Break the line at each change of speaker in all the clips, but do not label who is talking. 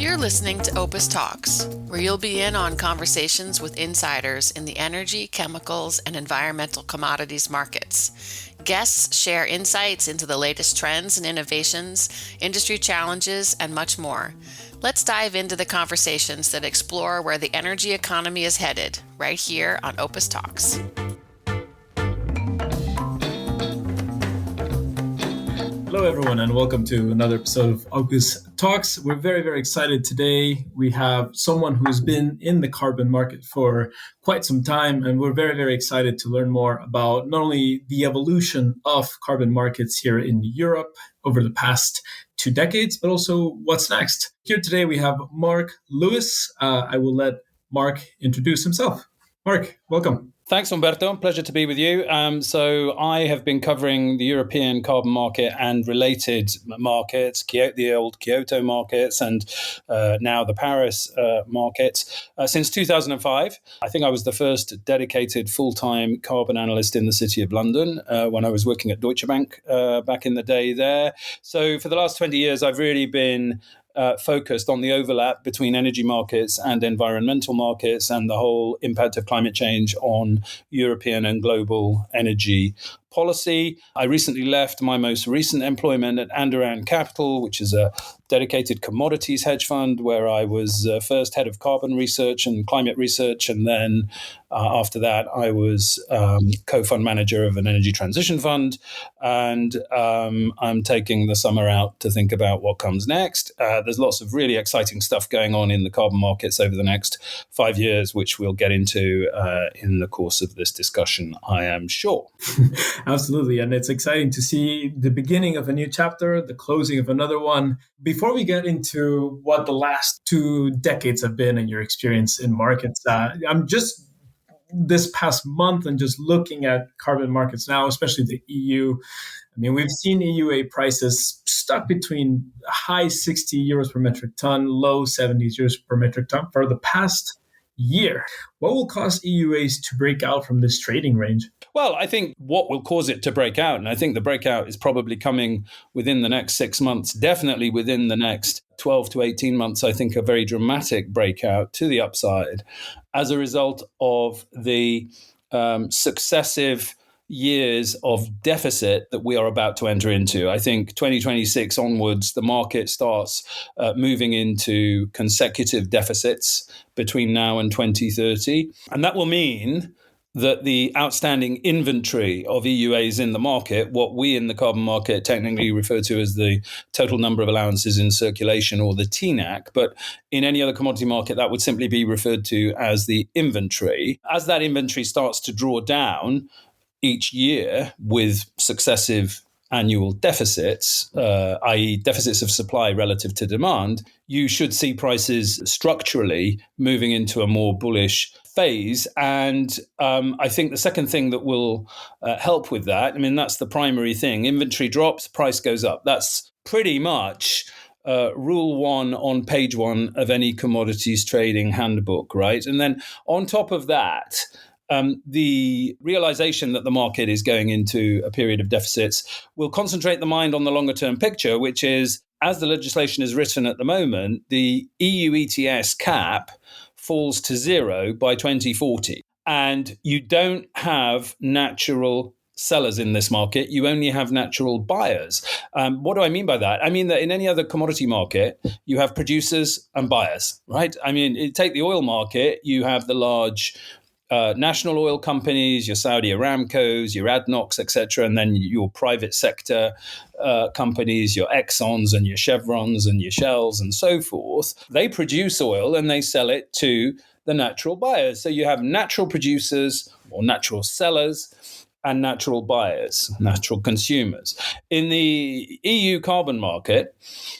You're listening to OPIS Talks, where you'll be in on conversations with insiders in the energy, chemicals, and environmental commodities markets. Guests share insights into the latest trends and innovations, industry challenges, and much more. Let's dive into the conversations that explore where the energy economy is headed, right here on OPIS Talks.
Hello, everyone, and welcome to another episode of OPIS Talks. We're very, very excited today. We have someone who's been in the carbon market for quite some time, and we're very, very excited to learn more about not only the evolution of carbon markets here in Europe over the past 2 decades, but also what's next. Here today, we have Mark Lewis. I will let Mark introduce himself. Mark, welcome.
Thanks, Humberto. Pleasure to be with you. So I have been covering the European carbon market and related markets, the old Kyoto markets, and now the Paris markets, since 2005. I think I was the first dedicated full-time carbon analyst in the City of London when I was working at Deutsche Bank back in the day there. So for the last 20 years, I've really been focused on the overlap between energy markets and environmental markets and the whole impact of climate change on European and global energy policy. I recently left my most recent employment at Anderan Capital, which is a dedicated commodities hedge fund, where I was first head of carbon research and climate research. And then after that, I was co-fund manager of an energy transition fund. And I'm taking the summer out to think about what comes next. There's lots of really exciting stuff going on in the carbon markets over the next 5 years, which we'll get into in the course of this discussion, I am sure.
Absolutely. And it's exciting to see the beginning of a new chapter, the closing of another one. Before we get into what the last 2 decades have been in your experience in markets, I'm just this past month and just looking at carbon markets now, especially the EU. I mean, we've seen EUA prices stuck between high 60 euros per metric ton, low 70s euros per metric ton for the past year. What will cause EUAs to break out from this trading range?
Well, I think what will cause it to break out, and I think the breakout is probably coming within the next 6 months, definitely within the next 12 to 18 months, I think a very dramatic breakout to the upside as a result of the successive years of deficit that we are about to enter into. I think 2026 onwards, the market starts moving into consecutive deficits between now and 2030. And that will mean that the outstanding inventory of EUAs in the market, what we in the carbon market technically refer to as the total number of allowances in circulation, or the TNAC, but in any other commodity market, that would simply be referred to as the inventory. As that inventory starts to draw down each year with successive annual deficits, i.e. deficits of supply relative to demand, you should see prices structurally moving into a more bullish phase. And I think the second thing that will help with that, I mean, that's the primary thing. Inventory drops, price goes up. That's pretty much rule 1 on page 1 of any commodities trading handbook, right? And then on top of that, the realization that the market is going into a period of deficits will concentrate the mind on the longer term picture, which is, as the legislation is written at the moment, the EU ETS cap falls to 0 by 2040. And you don't have natural sellers in this market. You only have natural buyers. What do I mean by that? I mean that in any other commodity market, you have producers and buyers, right? I mean, take the oil market, you have the large national oil companies, your Saudi Aramcos, your ADNOCs, etc., and then your private sector companies, your Exxons and your Chevrons and your Shells and so forth. They produce oil and they sell it to the natural buyers. So you have natural producers or natural sellers and natural buyers, natural consumers. In the EU carbon market,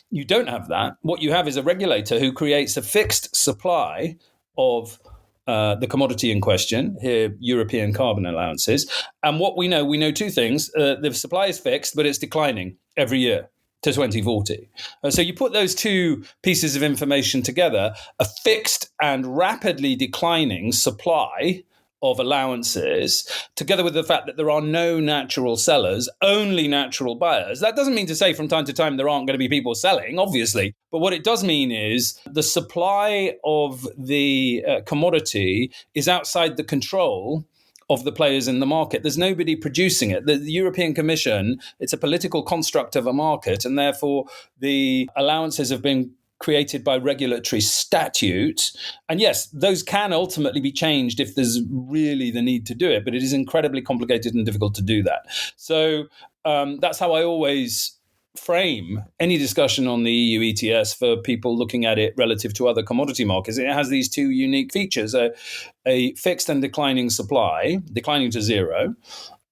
you don't have that. What you have is a regulator who creates a fixed supply of the commodity in question, here European carbon allowances. And what we know 2 things. The supply is fixed, but it's declining every year to 2040. So you put those 2 pieces of information together, a fixed and rapidly declining supply of allowances, together with the fact that there are no natural sellers, only natural buyers. That doesn't mean to say from time to time there aren't going to be people selling, obviously. But what it does mean is the supply of the commodity is outside the control of the players in the market. There's nobody producing it. The European Commission, it's a political construct of a market, and therefore the allowances have been created by regulatory statute. And yes, those can ultimately be changed if there's really the need to do it, but it is incredibly complicated and difficult to do that. So that's how I always frame any discussion on the EU ETS for people looking at it relative to other commodity markets. It has these two unique features, a fixed and declining supply, declining to zero,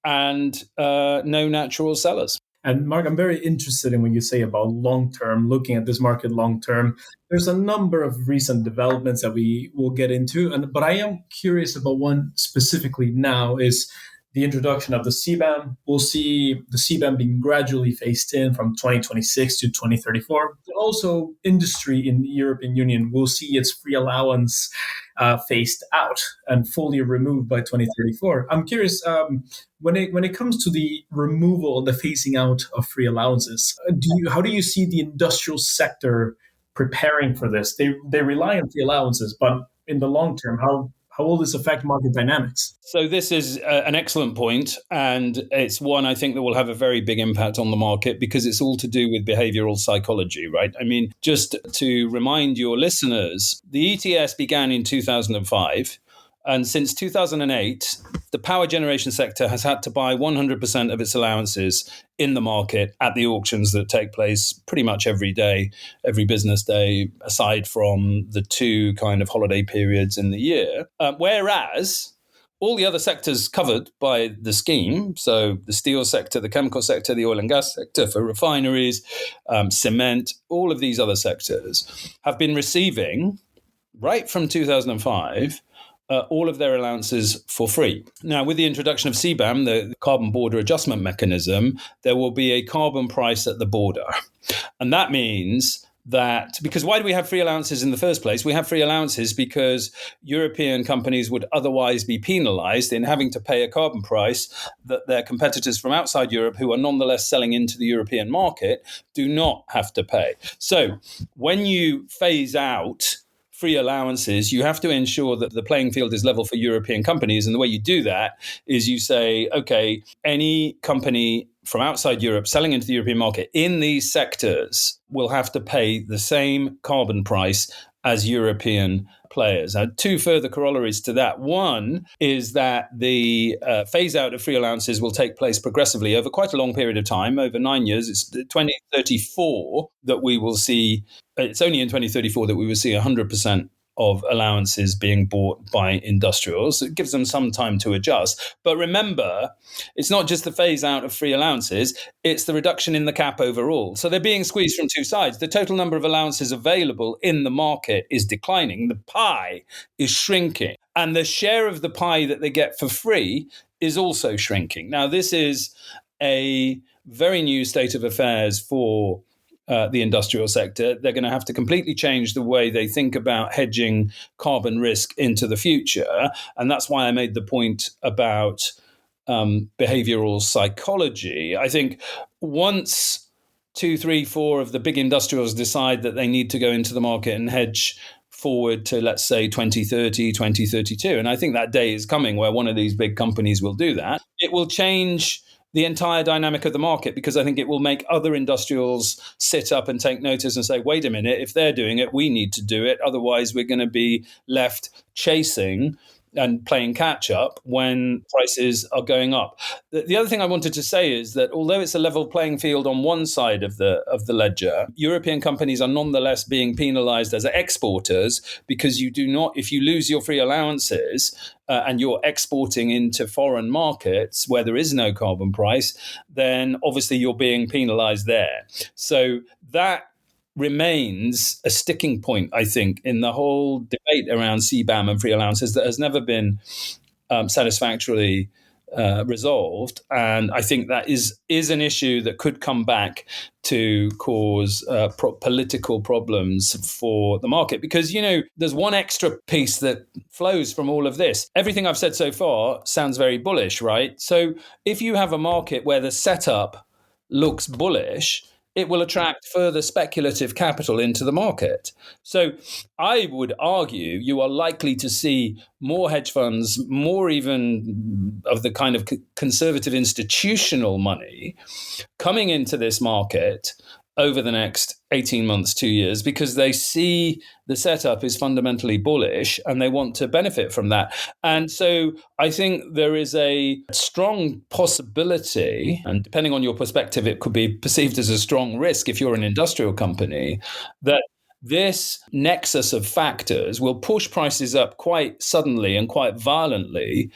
and no natural sellers.
And Mark, I'm very interested in when you say about long-term, looking at this market long-term. There's a number of recent developments that we will get into, but I am curious about one specifically now is the introduction of the CBAM. We'll see the CBAM being gradually phased in from 2026 to 2034. But also, industry in the European Union will see its free allowance phased out and fully removed by 2034. I'm curious, when it comes to the removal, the phasing out of free allowances, how do you see the industrial sector preparing for this? They rely on free allowances, but in the long term, how will this affect market dynamics?
So this is an excellent point, and it's one I think that will have a very big impact on the market because it's all to do with behavioral psychology, right? I mean, just to remind your listeners, the ETS began in 2005. And since 2008, the power generation sector has had to buy 100% of its allowances in the market at the auctions that take place pretty much every day, every business day, aside from the two kind of holiday periods in the year. Whereas all the other sectors covered by the scheme, so the steel sector, the chemical sector, the oil and gas sector for refineries, cement, all of these other sectors have been receiving, right from 2005, all of their allowances for free. Now, with the introduction of CBAM, the Carbon Border Adjustment Mechanism, there will be a carbon price at the border. And that means that, because why do we have free allowances in the first place? We have free allowances because European companies would otherwise be penalized in having to pay a carbon price that their competitors from outside Europe, who are nonetheless selling into the European market, do not have to pay. So when you phase out free allowances, you have to ensure that the playing field is level for European companies. And the way you do that is you say, okay, any company from outside Europe selling into the European market in these sectors will have to pay the same carbon price as European players. Now, two further corollaries to that. One is that the phase out of free allowances will take place progressively over quite a long period of time, over 9 years. It's 2034 that we will see, it's only in 2034 that we will see 100% of allowances being bought by industrials. It gives them some time to adjust. But remember, it's not just the phase out of free allowances, it's the reduction in the cap overall. So they're being squeezed from two sides. The total number of allowances available in the market is declining. The pie is shrinking. And the share of the pie that they get for free is also shrinking. Now, this is a very new state of affairs for the industrial sector. They're going to have to completely change the way they think about hedging carbon risk into the future. And that's why I made the point about behavioral psychology. I think once 2, 3, 4 of the big industrials decide that they need to go into the market and hedge forward to, let's say, 2030, 2032, and I think that day is coming where one of these big companies will do that, it will change the entire dynamic of the market, because I think it will make other industrials sit up and take notice and say, wait a minute, if they're doing it, we need to do it. Otherwise, we're going to be left chasing and playing catch up when prices are going up. The other thing I wanted to say is that although it's a level playing field on one side of the ledger, European companies are nonetheless being penalized as exporters, because you do not, if you lose your free allowances and you're exporting into foreign markets where there is no carbon price, then obviously you're being penalized there. So that remains a sticking point, I think, in the whole debate around CBAM and free allowances that has never been satisfactorily resolved. And I think that is an issue that could come back to cause political problems for the market. Because, there's one extra piece that flows from all of this. Everything I've said so far sounds very bullish, right? So if you have a market where the setup looks bullish, it will attract further speculative capital into the market. So I would argue you are likely to see more hedge funds, more even of the kind of conservative institutional money coming into this market over the next 18 months, 2 years, because they see the setup is fundamentally bullish and they want to benefit from that. And so I think there is a strong possibility, and depending on your perspective, it could be perceived as a strong risk if you're an industrial company, that this nexus of factors will push prices up quite suddenly and quite violently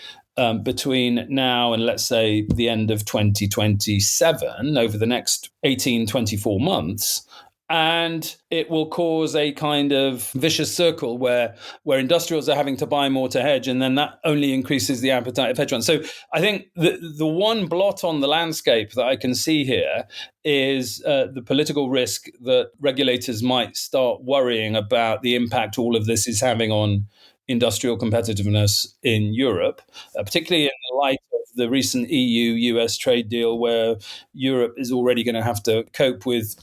between now and, let's say, the end of 2027, over the next 18, 24 months. And it will cause a kind of vicious circle where industrials are having to buy more to hedge, and then that only increases the appetite of hedge funds. So I think the one blot on the landscape that I can see here is the political risk that regulators might start worrying about the impact all of this is having on industrial competitiveness in Europe, particularly in light of the recent EU-US trade deal, where Europe is already going to have to cope with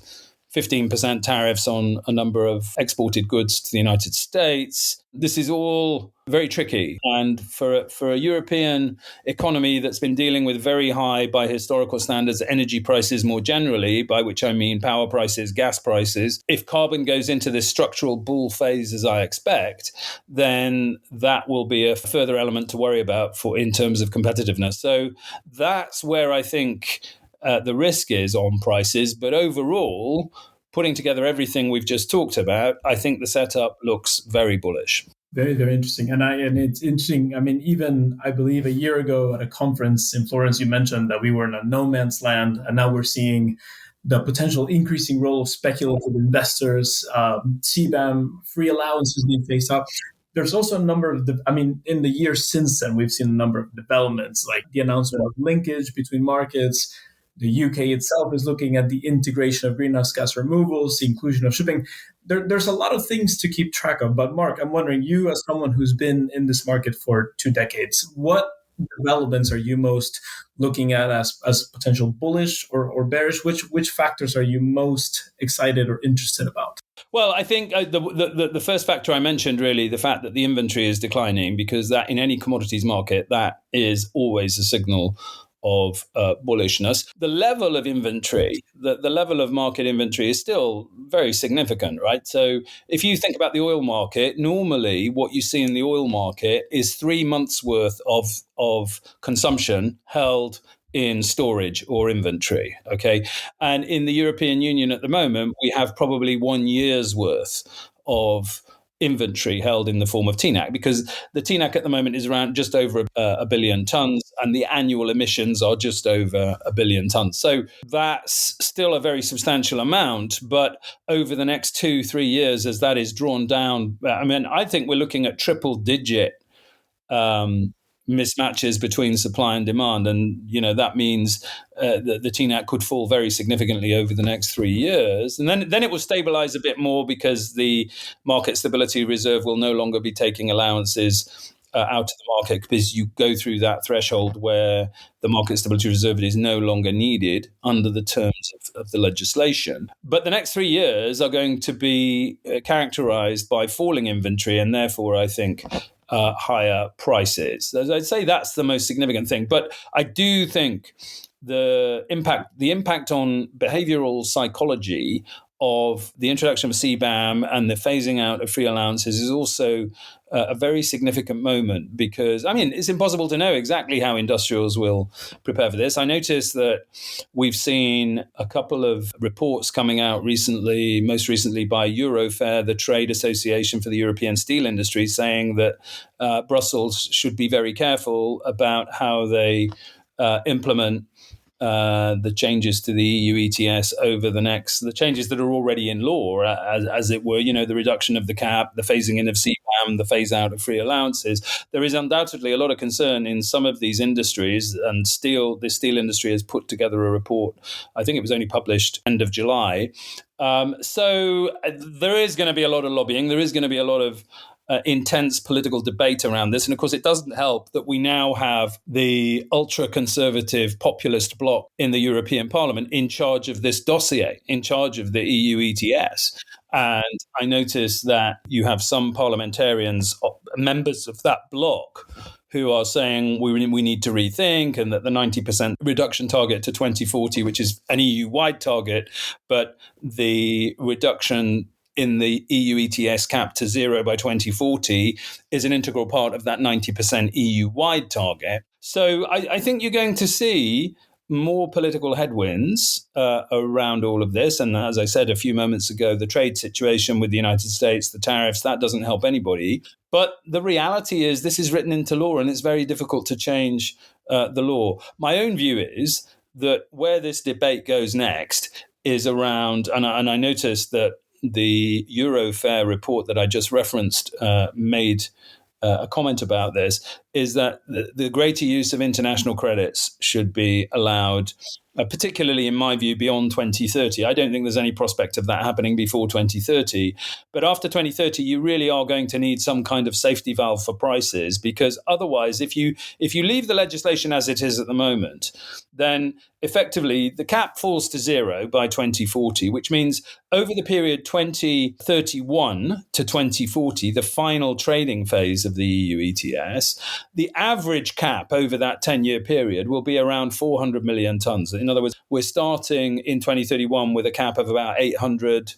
15% tariffs on a number of exported goods to the United States. This is all very tricky. And for a European economy that's been dealing with very high, by historical standards, energy prices more generally, by which I mean power prices, gas prices, if carbon goes into this structural bull phase, as I expect, then that will be a further element to worry about in terms of competitiveness. So that's where I think the risk is on prices. But overall, putting together everything we've just talked about, I think the setup looks very bullish.
Very, very interesting. And it's interesting. I mean, even I believe a year ago at a conference in Florence, you mentioned that we were in a no man's land, and now we're seeing the potential increasing role of speculative investors, CBAM, free allowances being phased out. There's also a number of, in the years since then, we've seen a number of developments, like the announcement of linkage between markets. The UK itself is looking at the integration of greenhouse gas removals, the inclusion of shipping. There's a lot of things to keep track of. But Mark, I'm wondering, you as someone who's been in this market for 2 decades, what developments are you most looking at as potential bullish or bearish? Which factors are you most excited or interested about?
Well, I think the first factor I mentioned, really, the fact that the inventory is declining, because that in any commodities market, that is always a signal of bullishness. The level of inventory, the level of market inventory is still very significant, right? So if you think about the oil market, normally what you see in the oil market is 3 months worth of consumption held in storage or inventory, okay? And in the European Union at the moment, we have probably 1 year's worth of inventory held in the form of TNAC, because the TNAC at the moment is around just over a billion tons, and the annual emissions are just over a billion tons. So that's still a very substantial amount, but over the next 2-3 years, as that is drawn down, I think we're looking at triple digit mismatches between supply and demand, and that means that the TNAC could fall very significantly over the next 3 years, and then it will stabilize a bit more, because the Market Stability Reserve will no longer be taking allowances out of the market, because you go through that threshold where the Market Stability Reserve is no longer needed under the terms of the legislation. But the next 3 years are going to be characterized by falling inventory, and therefore I think higher prices. As I'd say, that's the most significant thing. But I do think the impact on behavioral psychology of the introduction of CBAM and the phasing out of free allowances is also a very significant moment, because, it's impossible to know exactly how industrials will prepare for this. I noticed that we've seen a couple of reports coming out recently, most recently by Eurofair, the trade association for the European steel industry, saying that Brussels should be very careful about how they implement the changes to the EU ETS over the changes that are already in law, as it were, the reduction of the cap, the phasing in of CBAM, the phase out of free allowances. There is undoubtedly a lot of concern in some of these industries, and the steel industry has put together a report. I think it was only published end of July. So there is going to be a lot of lobbying. There is going to be a lot of intense political debate around this. And of course, it doesn't help that we now have the ultra-conservative populist bloc in the European Parliament in charge of this dossier, in charge of the EU ETS. And I noticed that you have some parliamentarians, members of that bloc, who are saying we need to rethink, and that the 90% reduction target to 2040, which is an EU-wide target, but the reduction in the EU ETS cap to zero by 2040 is an integral part of that 90% EU-wide target. So I think you're going to see more political headwinds around all of this. And as I said a few moments ago, the trade situation with the United States, the tariffs, that doesn't help anybody. But the reality is this is written into law, and it's very difficult to change the law. My own view is that where this debate goes next is around, and I noticed that the Eurofair report that I just referenced made a comment about this, is that the greater use of international credits should be allowed, particularly in my view, beyond 2030. I don't think there's any prospect of that happening before 2030. But after 2030, you really are going to need some kind of safety valve for prices, because otherwise, if you leave the legislation as it is at the moment, then effectively the cap falls to zero by 2040, which means over the period 2031 to 2040, the final trading phase of the EU ETS, the average cap over that 10-year period will be around 400 million tons. In other words, we're starting in 2031 with a cap of about 800,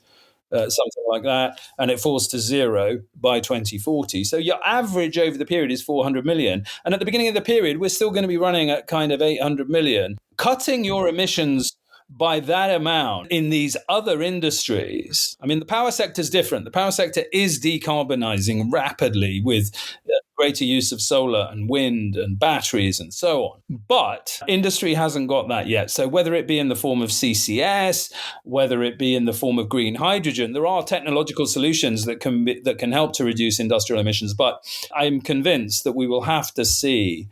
something like that, and it falls to zero by 2040. So your average over the period is 400 million. And at the beginning of the period, we're still going to be running at kind of 800 million. Cutting your emissions by that amount in these other industries. I mean, the power sector is different. The power sector is decarbonizing rapidly with greater use of solar and wind and batteries and so on. But industry hasn't got that yet. So whether it be in the form of CCS, whether it be in the form of green hydrogen, there are technological solutions that can help to reduce industrial emissions. But I'm convinced that we will have to see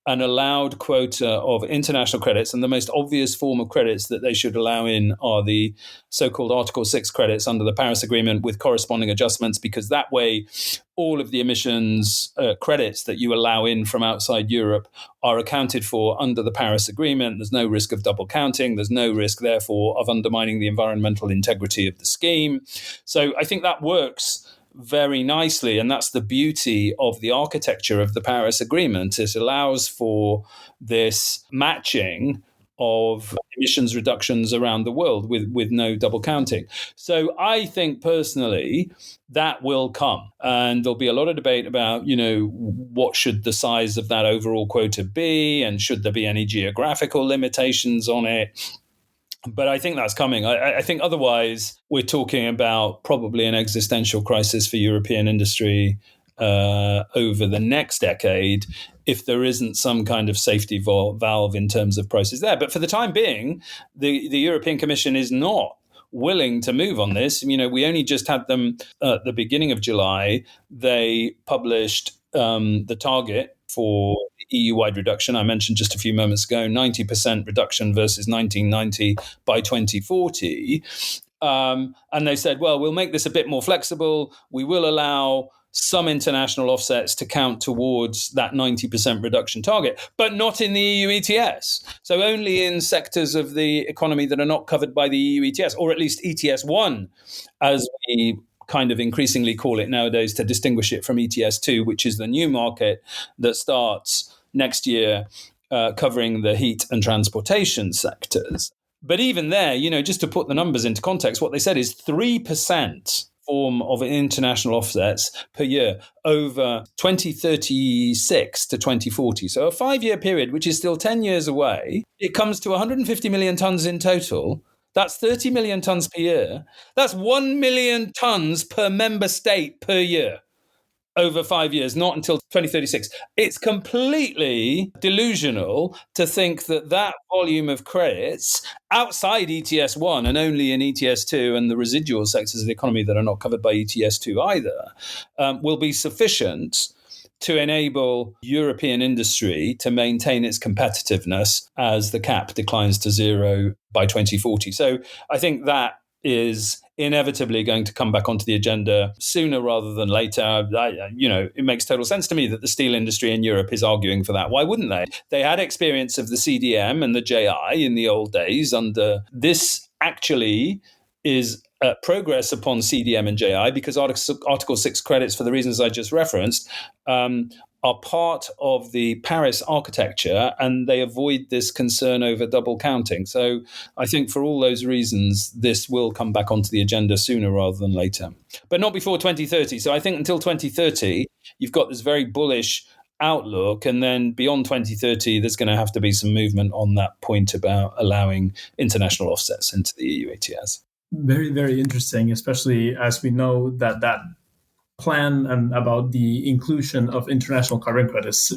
an allowed quota of international credits, and the most obvious form of credits that they should allow in are the so-called Article 6 credits under the Paris Agreement with corresponding adjustments, because that way all of the emissions credits that you allow in from outside Europe are accounted for under the Paris Agreement. There's no risk of double counting. There's no risk, therefore, of undermining the environmental integrity of the scheme. So I think that works very nicely, and that's the beauty of the architecture of the Paris Agreement. It allows for this matching of emissions reductions around the world with no double counting. So I think personally that will come, and there'll be a lot of debate about, what should the size of that overall quota be, and should there be any geographical limitations on it. But I think that's coming. I think otherwise we're talking about probably an existential crisis for European industry over the next decade if there isn't some kind of safety valve in terms of process there. But for the time being, the European Commission is not willing to move on this. We only just had them at the beginning of July. They published the target for EU-wide reduction. I mentioned just a few moments ago, 90% reduction versus 1990 by 2040. And they said, well, we'll make this a bit more flexible. We will allow some international offsets to count towards that 90% reduction target, but not in the EU ETS. So only in sectors of the economy that are not covered by the EU ETS, or at least ETS 1, as we kind of increasingly call it nowadays to distinguish it from ETS 2, which is the new market that starts next year, covering the heat and transportation sectors. But even there, just to put the numbers into context, what they said is 3% form of international offsets per year over 2036 to 2040. So a 5-year period, which is still 10 years away, it comes to 150 million tons in total. That's 30 million tons per year. That's 1 million tons per member state per year. over 5 years, not until 2036. It's completely delusional to think that that volume of credits outside ETS 1 and only in ETS 2 and the residual sectors of the economy that are not covered by ETS 2 either, will be sufficient to enable European industry to maintain its competitiveness as the cap declines to zero by 2040. So I think that is inevitably going to come back onto the agenda sooner rather than later. It makes total sense to me that the steel industry in Europe is arguing for that. Why wouldn't they? They had experience of the CDM and the JI in the old days. Under this actually is progress upon CDM and JI, because Article 6 credits, for the reasons I just referenced, are part of the Paris architecture, and they avoid this concern over double counting. So I think for all those reasons, this will come back onto the agenda sooner rather than later, but not before 2030. So I think until 2030, you've got this very bullish outlook, and then beyond 2030, there's going to have to be some movement on that point about allowing international offsets into the EU ETS.
Very, very interesting, especially as we know that plan and about the inclusion of international carbon credits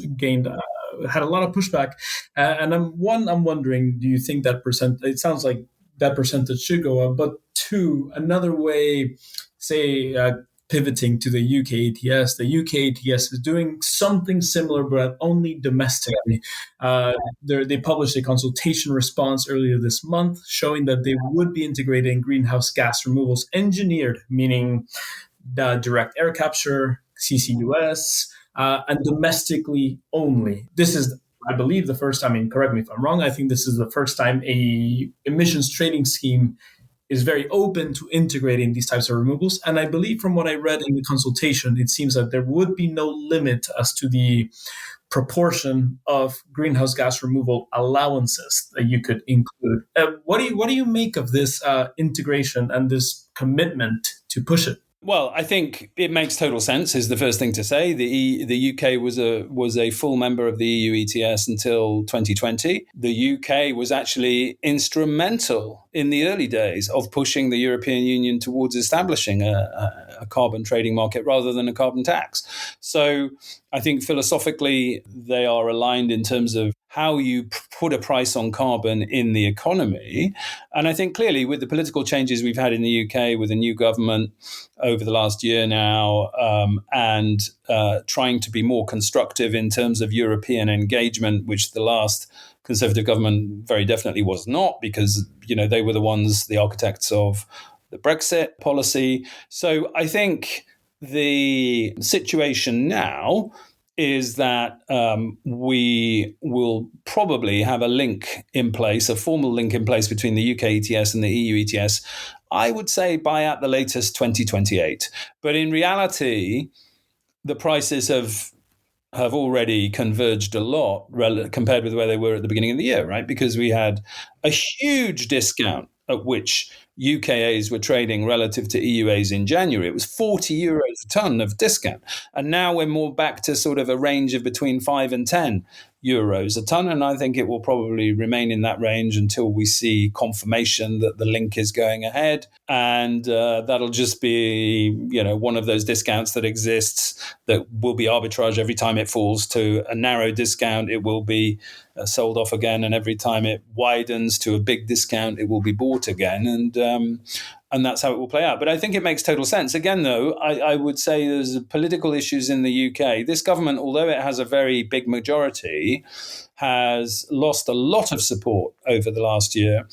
had a lot of pushback. And I'm wondering, do you think that it sounds like that percentage should go up, but two, another way, say, pivoting to the UK ETS, the UK ETS is doing something similar, but only domestically. They published a consultation response earlier this month showing that they would be integrating greenhouse gas removals engineered, meaning the direct air capture, CCUS, and domestically only. This is, I believe, the first time, correct me if I'm wrong, I think this is the first time a emissions trading scheme is very open to integrating these types of removals. And I believe from what I read in the consultation, it seems that there would be no limit as to the proportion of greenhouse gas removal allowances that you could include. What do you make of this integration and this commitment to push it?
Well, I think it makes total sense, is the first thing to say. The UK was a full member of the EU ETS until 2020. The UK was actually instrumental in the early days of pushing the European Union towards establishing a carbon trading market rather than a carbon tax. So I think philosophically they are aligned in terms of how you put a price on carbon in the economy. And I think clearly with the political changes we've had in the UK with a new government over the last year now, and trying to be more constructive in terms of European engagement, which the last Conservative government very definitely was not, because they were the architects of the Brexit policy. So I think the situation now is that we will probably have a link in place, a formal link in place between the UK ETS and the EU ETS, I would say by at the latest 2028. But in reality, the prices have already converged a lot compared with where they were at the beginning of the year, right? Because we had a huge discount at which UKAs were trading relative to EUAs in January. It was 40 euros a tonne of discount. And now we're more back to sort of a range of between 5 and 10 euros a tonne. And I think it will probably remain in that range until we see confirmation that the link is going ahead. And that'll just be, one of those discounts that exists that will be arbitrage every time it falls to a narrow discount. It will be sold off again. And every time it widens to a big discount, it will be bought again. And that's how it will play out. But I think it makes total sense. Again, though, I would say there's political issues in the UK. This government, although it has a very big majority, has lost a lot of support over the last year.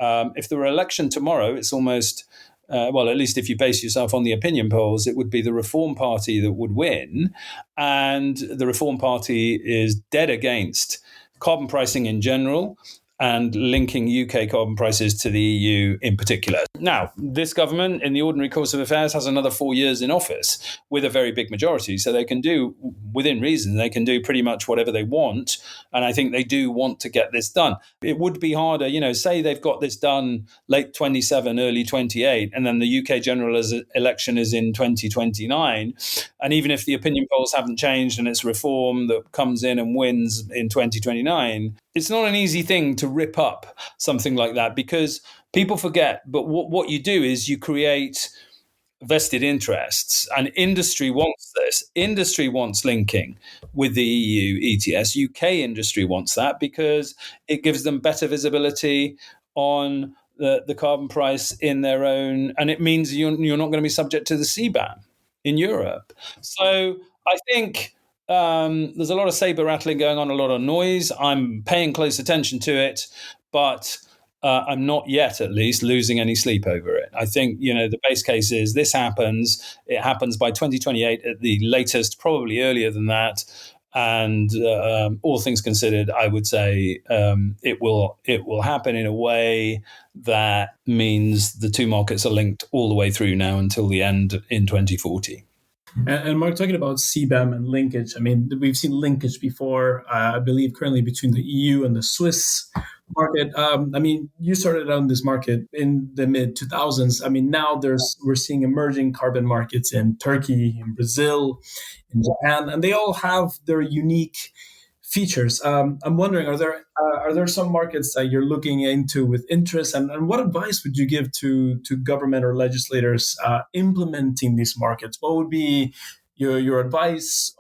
If there were an election tomorrow, it's almost, at least if you base yourself on the opinion polls, it would be the Reform Party that would win. And the Reform Party is dead against carbon pricing in general and linking UK carbon prices to the EU in particular. Now, this government, in the ordinary course of affairs, has another 4 years in office with a very big majority. So they can do, within reason, they can do pretty much whatever they want. And I think they do want to get this done. It would be harder, say they've got this done late 27, early 28, and then the UK general election is in 2029. And even if the opinion polls haven't changed and it's Reform that comes in and wins in 2029, it's not an easy thing to rip up something like that, because people forget. But what you do is you create vested interests, and industry wants this. Industry wants linking with the EU ETS. UK industry wants that because it gives them better visibility on the carbon price in their own, and it means you're not going to be subject to the CBAM in Europe. So I think there's a lot of saber rattling going on, a lot of noise. I'm paying close attention to it, but I'm not yet, at least, losing any sleep over it. I think, the base case is this happens. It happens by 2028 at the latest, probably earlier than that. And all things considered, I would say it will happen in a way that means the two markets are linked all the way through now until the end in 2040.
And Mark, talking about CBAM and linkage, I mean, we've seen linkage before, I believe currently between the EU and the Swiss market. I mean, you started on this market in the mid 2000s. I mean, now we're seeing emerging carbon markets in Turkey, in Brazil, in Japan, and they all have their unique features. I'm wondering, are there some markets that you're looking into with interest, and what advice would you give to government or legislators implementing these markets? What would be your advice,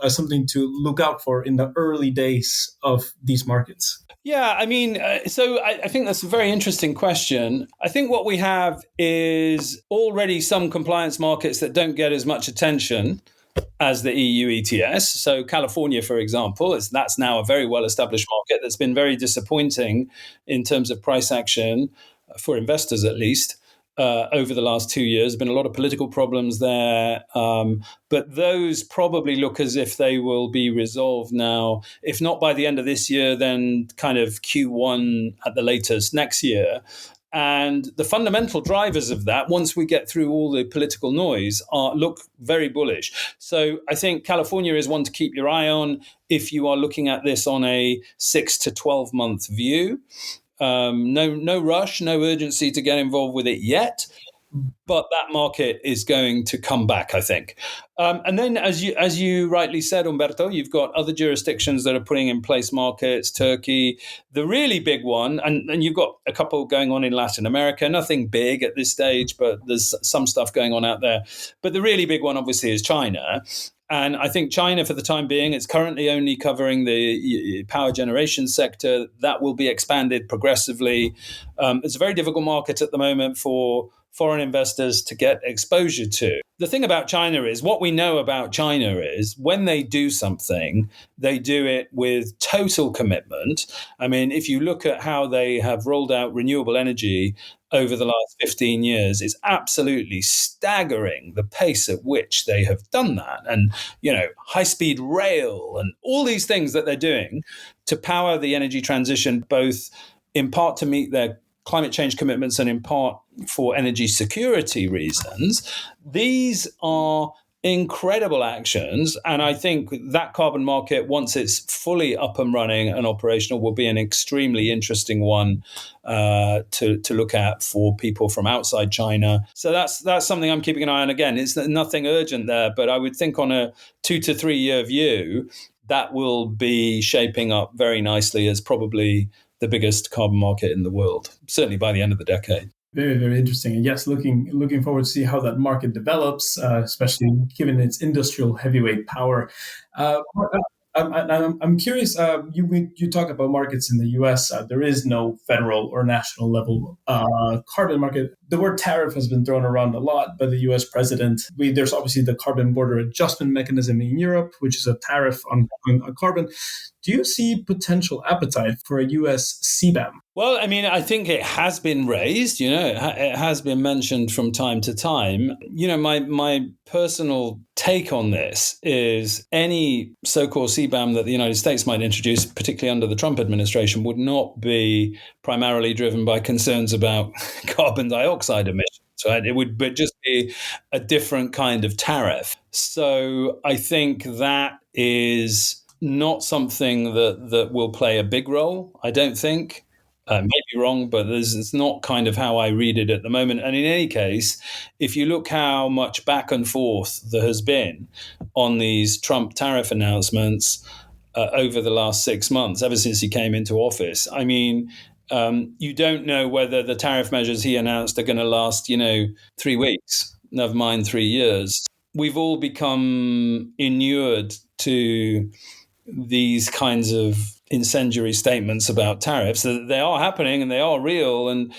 something to look out for in the early days of these markets?
Yeah, I mean, so I think that's a very interesting question. I think what we have is already some compliance markets that don't get as much attention as the EU ETS. So California, for example, that's now a very well-established market that's been very disappointing in terms of price action for investors, at least. Over the last 2 years. There's been a lot of political problems there, but those probably look as if they will be resolved now, if not by the end of this year, then kind of Q1 at the latest next year. And the fundamental drivers of that, once we get through all the political noise, look very bullish. So I think California is one to keep your eye on if you are looking at this on a 6 to 12 month view. No rush, no urgency to get involved with it yet, but that market is going to come back, I think. And then, as you rightly said, Humberto, you've got other jurisdictions that are putting in place markets. Turkey, the really big one, and you've got a couple going on in Latin America. Nothing big at this stage, but there's some stuff going on out there. But the really big one, obviously, is China. And I think China, for the time being, it's currently only covering the power generation sector. That will be expanded progressively. It's a very difficult market at the moment for foreign investors to get exposure to. The thing about China is, what we know about China is when they do something, they do it with total commitment. I mean, if you look at how they have rolled out renewable energy over the last 15 years, it's absolutely staggering the pace at which they have done that. And, high-speed rail and all these things that they're doing to power the energy transition, both in part to meet their climate change commitments and in part for energy security reasons. These are incredible actions. And I think that carbon market, once it's fully up and running and operational, will be an extremely interesting one to look at for people from outside China. So that's something I'm keeping an eye on. Again, it's nothing urgent there, but I would think on a 2 to 3 year view, that will be shaping up very nicely as probably the biggest carbon market in the world, certainly by the end of the decade.
Very, very interesting. And yes, looking forward to see how that market develops, especially given its industrial heavyweight power. I'm curious. You talk about markets in the U.S. There is no federal or national level carbon market. The word tariff has been thrown around a lot by the U.S. president. There's obviously the carbon border adjustment mechanism in Europe, which is a tariff on carbon. Do you see potential appetite for a U.S. CBAM?
Well, I mean, I think it has been raised, it has been mentioned from time to time. My personal take on this is any so-called CBAM that the United States might introduce, particularly under the Trump administration, would not be primarily driven by concerns about carbon dioxide emissions. Right? It would just be a different kind of tariff. So I think that is not something that will play a big role, I don't think. Maybe wrong, but it's not kind of how I read it at the moment. And in any case, if you look how much back and forth there has been on these Trump tariff announcements over the last 6 months, ever since he came into office, I mean, you don't know whether the tariff measures he announced are going to last, 3 weeks. never mind 3 years. We've all become inured to these kinds of incendiary statements about tariffs. They are happening and they are real, and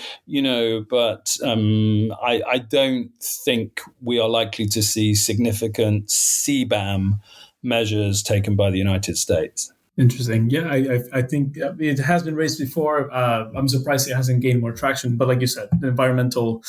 but I don't think we are likely to see significant CBAM measures taken by the United States.
Interesting. Yeah, I think it has been raised before. I'm surprised it hasn't gained more traction. But like you said, the environmental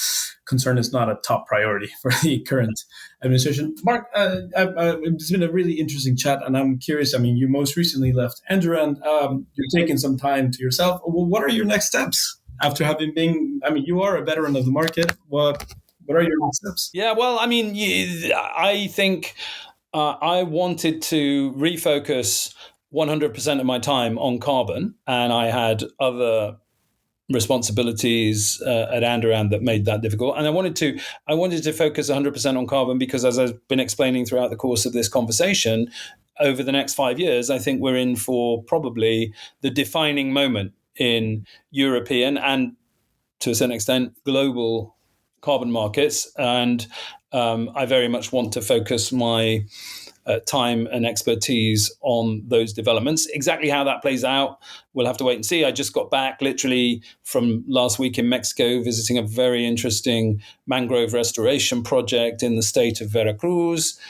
concern is not a top priority for the current administration. Mark, it's been a really interesting chat, and I'm curious. I mean, you most recently left Andurand. You're taking some time to yourself. Well, what are your next steps after having been? I mean, you are a veteran of the market. What are your next steps?
Yeah, well, I mean, I think I wanted to refocus 100% of my time on carbon, and I had other responsibilities at Andurand that made that difficult. And I wanted to focus 100% on carbon because, as I've been explaining throughout the course of this conversation, over the next 5 years, I think we're in for probably the defining moment in European and, to a certain extent, global carbon markets. And I very much want to focus my time and expertise on those developments. Exactly how that plays out, we'll have to wait and see. I just got back literally from last week in Mexico, visiting a very interesting mangrove restoration project in the state of Veracruz.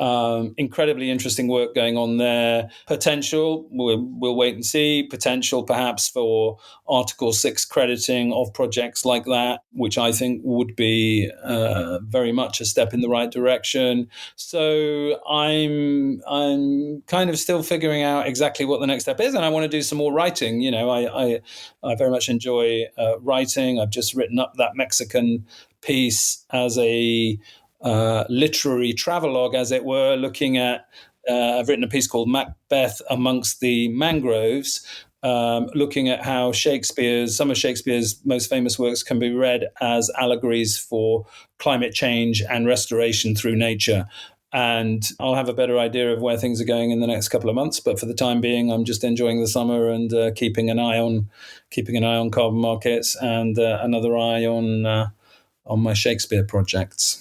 Incredibly interesting work going on there. Potential, we'll wait and see. Potential perhaps for Article 6 crediting of projects like that, which I think would be very much a step in the right direction. So I'm kind of still figuring out exactly what the next step is, and I want to do some more writing. I very much enjoy writing. I've just written up that Mexican piece as a literary travelogue, as it were, looking at, I've written a piece called Macbeth Amongst the Mangroves, looking at how some of Shakespeare's most famous works can be read as allegories for climate change and restoration through nature. And I'll have a better idea of where things are going in the next couple of months. But for the time being, I'm just enjoying the summer and keeping an eye on carbon markets and another eye on my Shakespeare projects.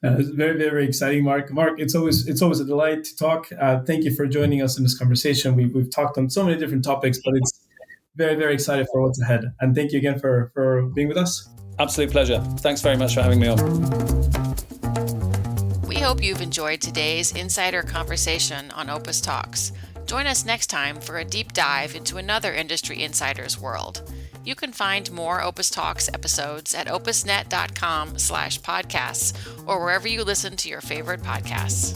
It's very, very exciting, Mark. Mark, it's always a delight to talk. Thank you for joining us in this conversation. We've talked on so many different topics, but it's very, very excited for what's ahead. And thank you again for being with us.
Absolute pleasure. Thanks very much for having me on.
We hope you've enjoyed today's insider conversation on Opus Talks. Join us next time for a deep dive into another industry insider's world. You can find more Opus Talks episodes at opusnet.com/podcasts or wherever you listen to your favorite podcasts.